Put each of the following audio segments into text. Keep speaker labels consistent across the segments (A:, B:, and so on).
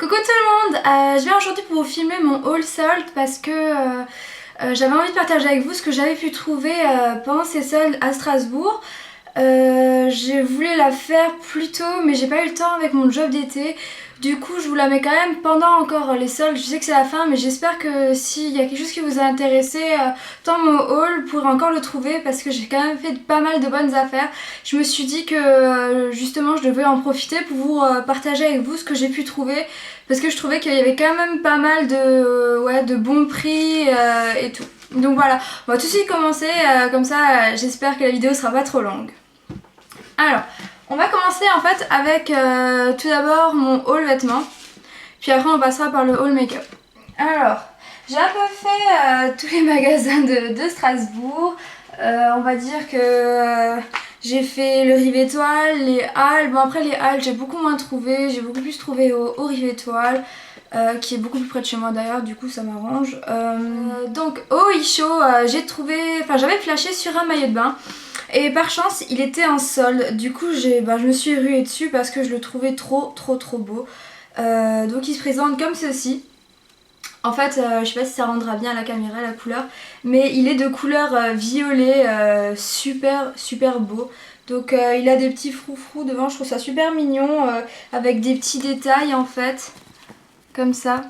A: Coucou tout le monde, je viens aujourd'hui pour vous filmer mon haul solde parce que j'avais envie de partager avec vous ce que j'avais pu trouver pendant ces soldes à Strasbourg. Je voulais la faire plus tôt mais j'ai pas eu le temps avec mon job d'été. Du coup je vous la mets quand même pendant encore les soldes. Je sais que c'est la fin mais j'espère que s'il y a quelque chose qui vous a intéressé dans mon haul, vous pourrez encore le trouver parce que j'ai quand même fait pas mal de bonnes affaires. Je me suis dit que justement je devais en profiter pour vous partager avec vous ce que j'ai pu trouver. Parce que je trouvais qu'il y avait quand même pas mal de bons prix et tout. Donc voilà, on va tout de suite commencer, comme ça j'espère que la vidéo sera pas trop longue. Alors, on va commencer en fait avec tout d'abord mon haul vêtements. Puis après on passera par le haul make-up. Alors, j'ai un peu fait tous les magasins de Strasbourg. On va dire que j'ai fait le Rive Étoile, les Halles. Bon après les Halles j'ai beaucoup moins trouvé, j'ai beaucoup plus trouvé au Rive Étoile. Qui est beaucoup plus près de chez moi d'ailleurs, du coup ça m'arrange. Donc au Isho, j'avais flashé sur un maillot de bain et par chance il était en solde. Du coup je me suis ruée dessus parce que je le trouvais trop beau. Donc il se présente comme ceci. En fait, je sais pas si ça rendra bien à la caméra la couleur, mais il est de couleur violet, super beau. Donc il a des petits froufrous devant, je trouve ça super mignon, avec des petits détails en fait, comme ça.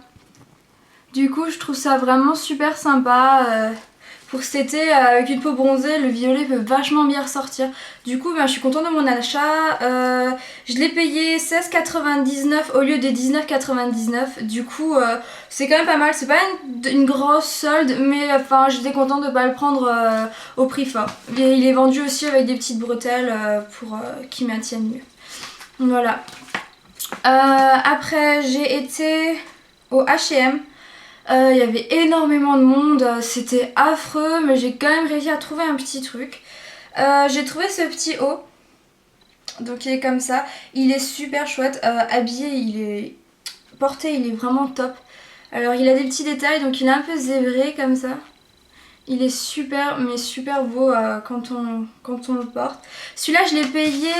A: Du coup je trouve ça vraiment super sympa. Pour cet été, avec une peau bronzée, le violet peut vachement bien ressortir. Du coup, je suis contente de mon achat. Je l'ai payé 16,99 au lieu des 19,99. Du coup, c'est quand même pas mal. C'est pas une grosse solde, mais enfin, j'étais contente de pas le prendre au prix fort. Et il est vendu aussi avec des petites bretelles pour qui maintiennent mieux. Voilà. Après, j'ai été au H&M. Il y avait énormément de monde, c'était affreux, mais j'ai quand même réussi à trouver un petit truc. J'ai trouvé ce petit haut, donc il est comme ça, il est super chouette, habillé, il est vraiment top. Alors il a des petits détails, donc il est un peu zébré comme ça. Il est super, mais super beau quand on le porte. Celui-là je l'ai payé...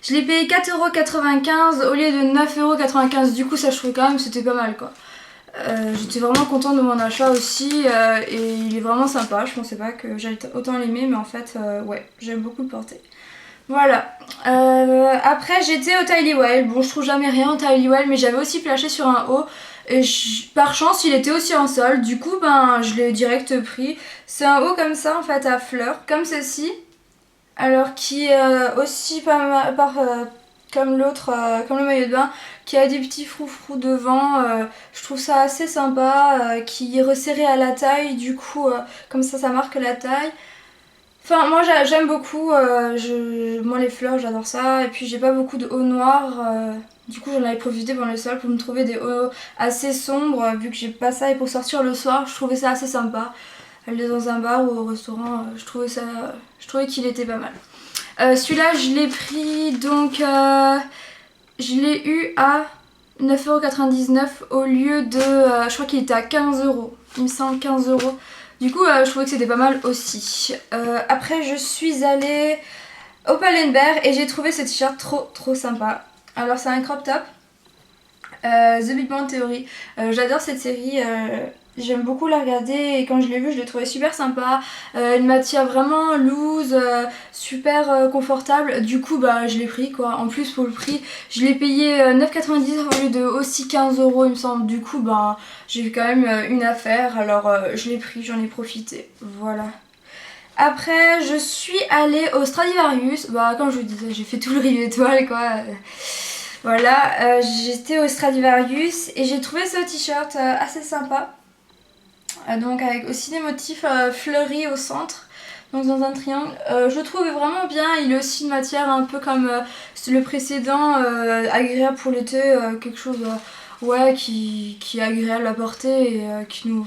A: Je l'ai payé 4,95€ au lieu de 9,95€. Du coup, ça je trouvais quand même c'était pas mal quoi. J'étais vraiment contente de mon achat aussi et il est vraiment sympa. Je pensais pas que j'allais autant l'aimer, mais en fait, ouais, j'aime beaucoup le porter. Voilà. Après, j'étais au Tylee Well. Bon, je trouve jamais rien au Tylee Well, mais j'avais aussi flashé sur un haut. Et par chance, il était aussi en solde. Du coup, je l'ai direct pris. C'est un haut comme ça, en fait, à fleurs, comme ceci. Alors qui est aussi pas mal, comme l'autre, comme le maillot de bain, qui a des petits froufrous devant. Je trouve ça assez sympa, qui est resserré à la taille, du coup comme ça marque la taille. Enfin moi j'aime beaucoup, moi les fleurs j'adore ça, et puis j'ai pas beaucoup de hauts noirs, du coup j'en avais profité pendant le sol pour me trouver des hauts assez sombres, vu que j'ai pas ça, et pour sortir le soir je trouvais ça assez sympa. Aller dans un bar ou au restaurant, je trouvais qu'il était pas mal. Celui-là je l'ai pris donc je l'ai eu à 9,99€ au lieu de je crois qu'il était à 15€, il me semble 15€. Du coup je trouvais que c'était pas mal aussi. Après je suis allée au Pull&Bear et j'ai trouvé ce t-shirt trop sympa. Alors c'est un crop top, The Big Bang Theory. J'adore cette série, j'aime beaucoup la regarder et quand je l'ai vue je l'ai trouvé super sympa. Une matière vraiment loose, super confortable. Du coup je l'ai pris quoi. En plus pour le prix je l'ai payé 9,90€ au lieu de aussi 15€ il me semble. Du coup j'ai quand même une affaire, alors je l'ai pris, j'en ai profité. Voilà. Après je suis allée au Stradivarius. Comme je vous disais j'ai fait tout le Rive Étoile quoi. Voilà, j'étais au Stradivarius et j'ai trouvé ce t-shirt assez sympa. Donc avec aussi des motifs fleuris au centre, donc dans un triangle. Je le trouve vraiment bien, il est aussi une matière un peu comme le précédent, agréable pour l'été, quelque chose qui est agréable à porter et qui nous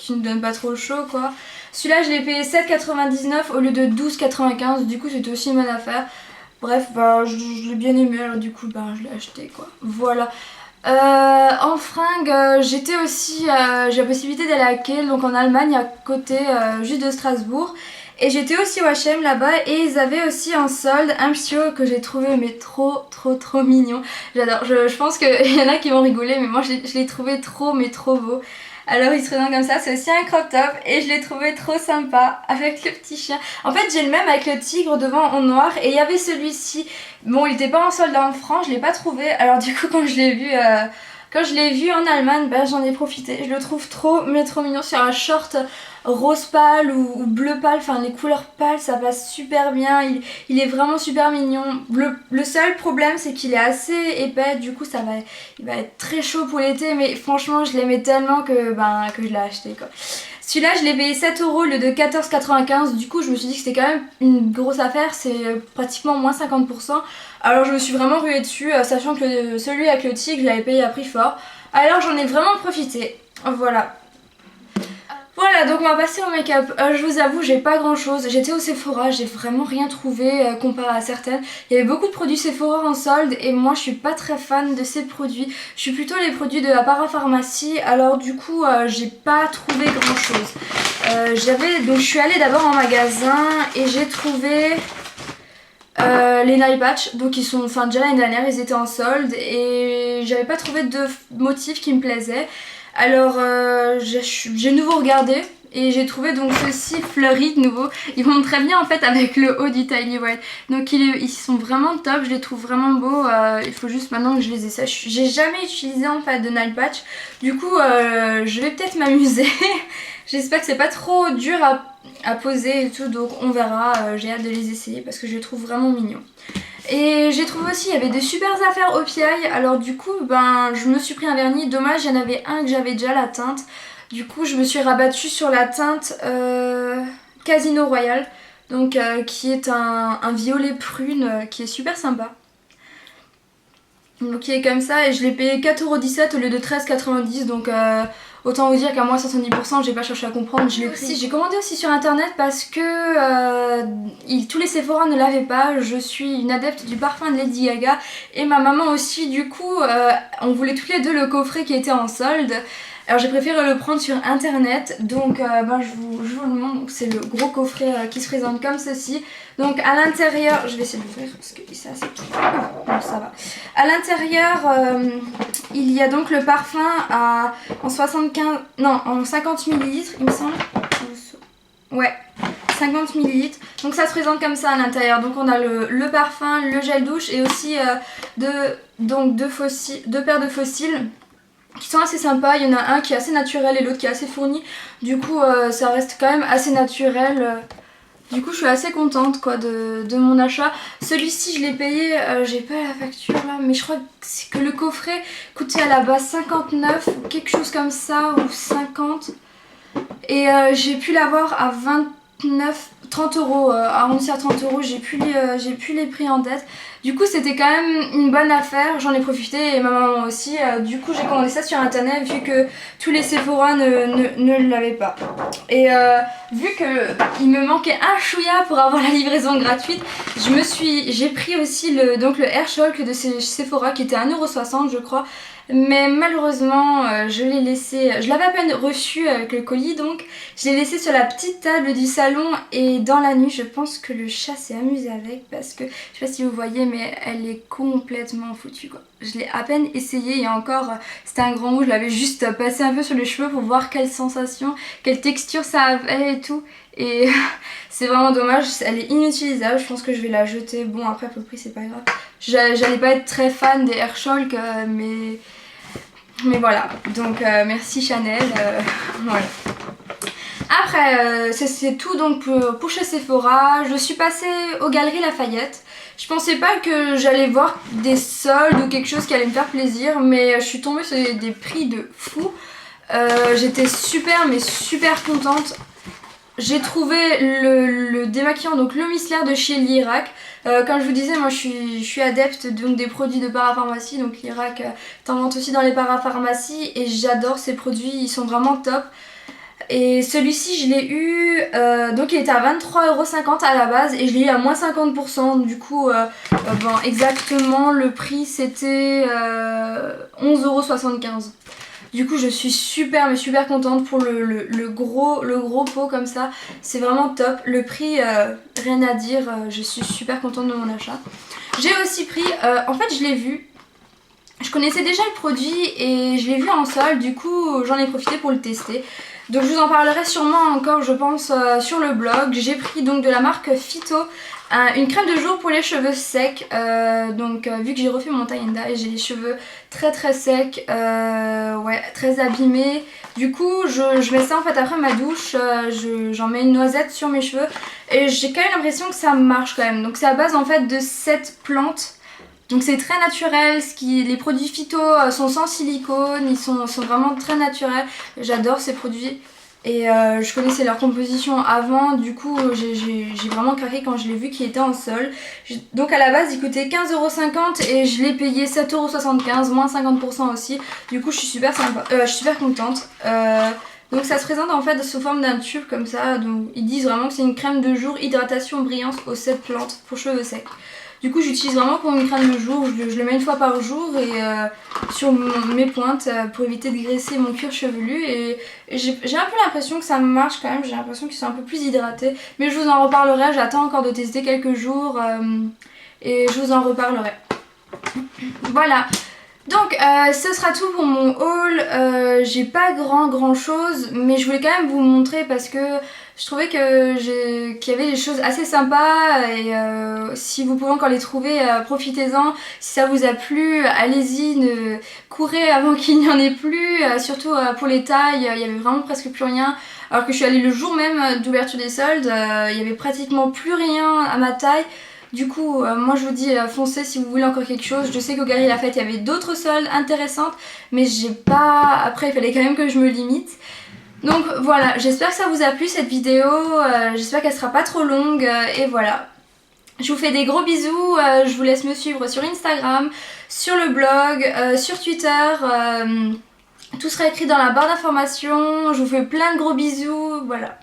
A: donne pas trop chaud quoi. Celui-là je l'ai payé 7,99€ au lieu de 12,95€, du coup c'était aussi une bonne affaire. Bref, je l'ai bien aimé, alors du coup je l'ai acheté quoi. Voilà. En fringues, j'ai la possibilité d'aller à Kiel, donc en Allemagne, à côté juste de Strasbourg. Et j'étais aussi au H&M là-bas et ils avaient aussi en solde un psio que j'ai trouvé mais trop mignon. J'adore, je pense qu'il y en a qui vont rigoler mais moi je l'ai trouvé trop mais trop beau. Alors il se présente comme ça, c'est aussi un crop top et je l'ai trouvé trop sympa avec le petit chien. En fait j'ai le même avec le tigre devant en noir et il y avait celui-ci. Bon il était pas en solde en France, je l'ai pas trouvé. Alors du coup quand je l'ai vu... Quand je l'ai vu en Allemagne, bah, j'en ai profité. Je le trouve trop, mais trop mignon sur un short rose pâle ou bleu pâle. Enfin, les couleurs pâles, ça passe super bien. Il est vraiment super mignon. Le seul problème, c'est qu'il est assez épais. Du coup, il va être très chaud pour l'été. Mais franchement, je l'aimais tellement que je l'ai acheté, quoi. Celui-là, je l'ai payé 7 € au lieu de 14,95. Du coup, je me suis dit que c'était quand même une grosse affaire. C'est pratiquement moins 50%. Alors, je me suis vraiment ruée dessus, sachant que celui avec le tigre, je l'avais payé à prix fort. Alors, j'en ai vraiment profité. Voilà. Voilà, donc on va passer au make-up. Je vous avoue, j'ai pas grand chose. J'étais au Sephora, j'ai vraiment rien trouvé comparé à certaines. Il y avait beaucoup de produits Sephora en solde et moi je suis pas très fan de ces produits. Je suis plutôt les produits de la parapharmacie, alors du coup j'ai pas trouvé grand chose. Donc je suis allée d'abord en magasin et j'ai trouvé les nail patch. Donc ils sont, enfin déjà l'année dernière ils étaient en solde et j'avais pas trouvé de motif qui me plaisait. Alors j'ai nouveau regardé et j'ai trouvé donc ceux-ci fleuris de nouveau. Ils vont très bien en fait avec le haut du Tiny White. Donc ils sont vraiment top, je les trouve vraiment beaux. Il faut juste maintenant que je les essaye. J'ai jamais utilisé en fait de nail patch. Du coup je vais peut-être m'amuser. J'espère que c'est pas trop dur à poser et tout, donc on verra. J'ai hâte de les essayer parce que je les trouve vraiment mignons. Et j'ai trouvé aussi, il y avait des super affaires au PI. Alors du coup, je me suis pris un vernis. Dommage, il y en avait un que j'avais déjà la teinte. Du coup, je me suis rabattue sur la teinte Casino Royale. Donc qui est un violet prune qui est super sympa. Donc il est comme ça et je l'ai payé 4,17 € au lieu de 13,90 €. Donc autant vous dire qu'à moins 70%, j'ai pas cherché à comprendre, je l'ai pris. J'ai commandé aussi sur internet parce que tous les Sephora ne l'avaient pas. Je suis une adepte du parfum de Lady Gaga et ma maman aussi. Du coup, on voulait toutes les deux le coffret qui était en solde. Alors j'ai préféré le prendre sur internet, donc je vous le montre. C'est le gros coffret qui se présente comme ceci. Donc à l'intérieur, je vais essayer de l'ouvrir parce que c'est assez petit. Bon, ça va. À l'intérieur, il y a donc le parfum en 50 ml, il me semble. Ouais, 50 ml. Donc ça se présente comme ça à l'intérieur. Donc on a le parfum, le gel douche et aussi deux paires de fossiles qui sont assez sympas. Il y en a un qui est assez naturel et l'autre qui est assez fourni. Du coup ça reste quand même assez naturel. Du coup je suis assez contente quoi de mon achat. Celui-ci je l'ai payé, j'ai pas la facture là, mais je crois que le coffret coûtait à la base 59 ou quelque chose comme ça, ou 50. Et j'ai pu l'avoir à 30 €, arrondi à 30 €, j'ai plus les prix en tête. Du coup c'était quand même une bonne affaire, j'en ai profité et ma maman aussi. Du coup j'ai commandé ça sur internet vu que tous les Sephora ne l'avaient pas. Et vu qu'il me manquait un chouïa pour avoir la livraison gratuite, j'ai pris aussi le Air Shulk de Sephora qui était à 1,60 € je crois. Mais malheureusement je l'ai laissé, je l'avais à peine reçu avec le colis, donc je l'ai laissé sur la petite table du salon et dans la nuit je pense que le chat s'est amusé avec parce que je sais pas si vous voyez mais elle est complètement foutue quoi. Je l'ai à peine essayé et encore c'était un grand mot, je l'avais juste passé un peu sur les cheveux pour voir quelle sensation, quelle texture ça avait et tout. Et c'est vraiment dommage, elle est inutilisable, je pense que je vais la jeter. Bon après pour le prix c'est pas grave. J'allais pas être très fan des Air Shulk mais voilà, donc merci Chanel, voilà. Après c'est tout donc pour chez Sephora. Je suis passée aux Galeries Lafayette. Je pensais pas que j'allais voir des soldes ou quelque chose qui allait me faire plaisir, mais je suis tombée sur des prix de fou. J'étais super contente. J'ai trouvé le démaquillant, donc le micellar de chez Lirac. Comme je vous disais, moi je suis adepte donc des produits de parapharmacie, donc Lirac t'en vend aussi dans les parapharmacies et j'adore ces produits, ils sont vraiment top. Et celui-ci je l'ai eu, donc il était à 23,50 € à la base et je l'ai eu à moins 50%, du coup exactement le prix c'était 11,75 €. Du coup je suis super mais super contente pour le gros pot comme ça. C'est vraiment top. Le prix, rien à dire, je suis super contente de mon achat. J'ai aussi pris, en fait je l'ai vu. Je connaissais déjà le produit et je l'ai vu en solde, du coup j'en ai profité pour le tester. Donc je vous en parlerai sûrement encore je pense sur le blog. J'ai pris donc de la marque Phyto une crème de jour pour les cheveux secs. Vu que j'ai refait mon tie and dye, j'ai les cheveux très secs, ouais, très abîmés. Du coup je mets ça en fait après ma douche, j'en mets une noisette sur mes cheveux et j'ai quand même l'impression que ça marche quand même. Donc c'est à base en fait de 7 plantes. Donc c'est très naturel, les produits phyto sont sans silicone, ils sont vraiment très naturels. J'adore ces produits et je connaissais leur composition avant, du coup j'ai vraiment craqué quand je l'ai vu qu'il était en solde. Donc à la base il coûtait 15,50 € et je l'ai payé 7,75 €, moins 50% aussi. Du coup je suis super contente. Donc ça se présente en fait sous forme d'un tube comme ça. Donc ils disent vraiment que c'est une crème de jour hydratation brillante aux 7 plantes pour cheveux secs. Du coup j'utilise vraiment comme une crème de jour, je le mets une fois par jour et sur mes pointes pour éviter de graisser mon cuir chevelu et j'ai un peu l'impression que ça marche quand même, j'ai l'impression qu'ils sont un peu plus hydratés. Mais je vous en reparlerai, j'attends encore de tester quelques jours et je vous en reparlerai. Voilà. Donc ce sera tout pour mon haul. J'ai pas grand chose mais je voulais quand même vous montrer parce que je trouvais qu'il y avait des choses assez sympas et si vous pouvez encore les trouver, profitez-en. Si ça vous a plu, allez-y, courez avant qu'il n'y en ait plus, surtout pour les tailles, il y avait vraiment presque plus rien. Alors que je suis allée le jour même d'ouverture des soldes, il y avait pratiquement plus rien à ma taille. Du coup, moi je vous dis foncez si vous voulez encore quelque chose. Je sais qu'au Galeries Lafayette il y avait d'autres soldes intéressantes, mais j'ai pas. Après, il fallait quand même que je me limite. Donc voilà, j'espère que ça vous a plu cette vidéo. J'espère qu'elle sera pas trop longue. Et voilà. Je vous fais des gros bisous. Je vous laisse me suivre sur Instagram, sur le blog, sur Twitter. Tout sera écrit dans la barre d'informations. Je vous fais plein de gros bisous. Voilà.